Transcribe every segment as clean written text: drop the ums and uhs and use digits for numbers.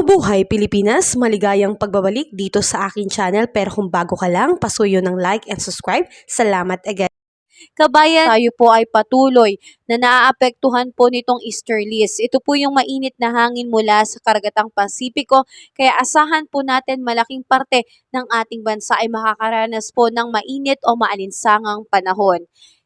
Mabuhay Pilipinas! Maligayang pagbabalik dito sa akin channel, pero kung bago ka lang, pasuyo ng like and subscribe. Salamat agad! Kabayan, tayo po ay patuloy na naaapektuhan po nitong easterlies. Ito po yung mainit na hangin mula sa karagatang Pasipiko, kaya asahan po natin malaking parte ng ating bansa ay makakaranas po ng mainit o maalinsangang panahon.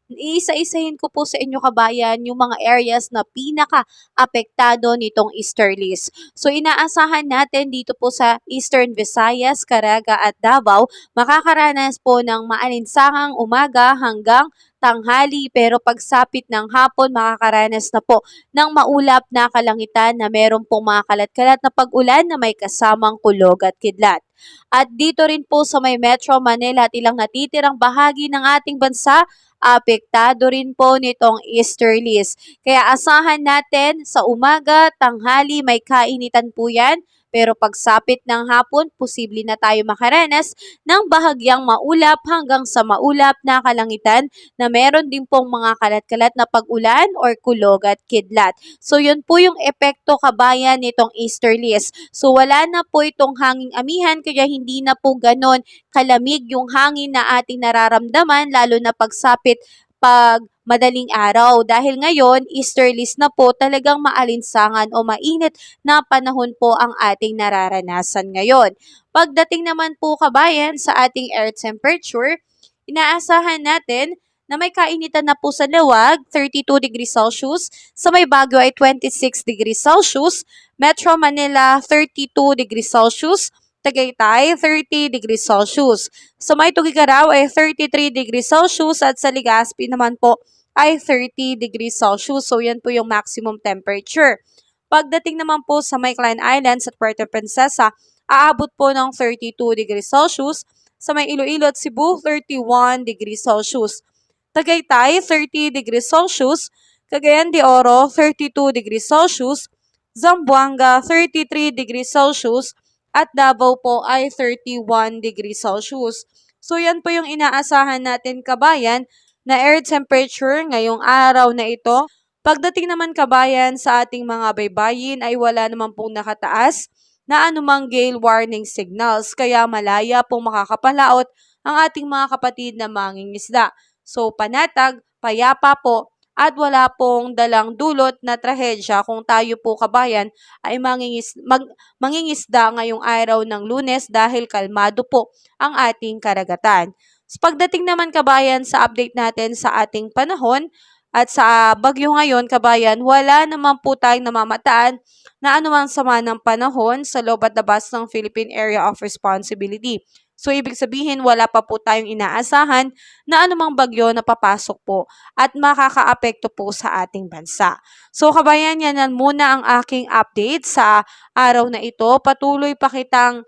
Iisa-isahin ko po sa inyo kabayan yung mga areas na pinaka-apektado nitong easterlies. So inaasahan natin dito po sa Eastern Visayas, Caraga at Davao, makakaranas po ng maalinsangang umaga hanggang tanghali, pero pagsapit ng hapon makakaranas na po ng maulap na kalangitan na meron pong mga kalat-kalat na pag-ulan na may kasamang kulog at kidlat. At dito rin po sa may Metro Manila at ilang natitirang bahagi ng ating bansa, apektado rin po nitong easterlies. Kaya asahan natin sa umaga, tanghali, may kainitan po yan. Pero pagsapit ng hapon, posible na tayo makaranas ng bahagyang maulap hanggang sa maulap na kalangitan na meron din pong mga kalat-kalat na pag-ulan or kulog at kidlat. So yun po yung epekto kabayan nitong easterlies. So wala na po itong hanging amihan, kaya hindi na po ganon kalamig yung hangin na ating nararamdaman, lalo na pagsapit pag madaling araw. Dahil ngayon, easterlies na po, talagang maalinsangan o mainit na panahon po ang ating nararanasan ngayon. Pagdating naman po kabayan sa ating air temperature, inaasahan natin na may kainitan na po sa Lawag, 32 degrees Celsius. Sa may Baguio ay 26 degrees Celsius. Metro Manila, 32 degrees Celsius. Tagaytay, 30 degrees Celsius. Sa may Tugigaraw ay 33 degrees Celsius at sa Legazpi naman po ay 30 degrees Celsius. So yan po yung maximum temperature. Pagdating naman po sa may Klein Islands at Puerto Princesa, aabot po ng 32 degrees Celsius. Sa may Iloilo at Cebu, 31 degrees Celsius. Tagaytay, 30 degrees Celsius. Cagayan de Oro, 32 degrees Celsius. Zamboanga, 33 degrees Celsius. At Davao po ay 31 degrees Celsius. So yan po yung inaasahan natin kabayan na air temperature ngayong araw na ito. Pagdating naman kabayan sa ating mga baybayin ay wala naman pong nakataas na anumang gale warning signals, kaya malaya pong makakapalaot ang ating mga kapatid na mangingisda. So panatag, payapa po, at wala pong dalang dulot na trahedya kung tayo po kabayan ay mangingisda ngayong araw ng Lunes dahil kalmado po ang ating karagatan. So, pagdating naman kabayan sa update natin sa ating panahon at sa bagyo ngayon kabayan, wala naman po tayong namamataan na anumang sama ng panahon sa loob at labas ng Philippine Area of Responsibility. So, ibig sabihin, wala pa po tayong inaasahan na anumang bagyo na papasok po at makakaapekto po sa ating bansa. So, kabayan, yan muna ang aking update sa araw na ito. Patuloy pa kitang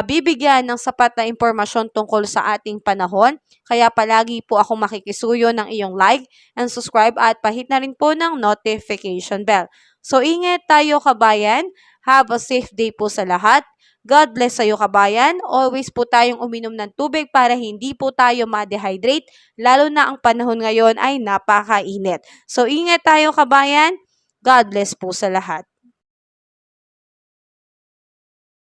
bibigyan ng sapat na impormasyon tungkol sa ating panahon. Kaya palagi po ako makikisuyo ng iyong like and subscribe at pahit na rin po ng notification bell. So, ingat tayo kabayan. Have a safe day po sa lahat. God bless sa iyo kabayan. Always po tayong uminom ng tubig para hindi po tayo ma-dehydrate, lalo na ang panahon ngayon ay napakainit. So ingat tayo kabayan. God bless po sa lahat.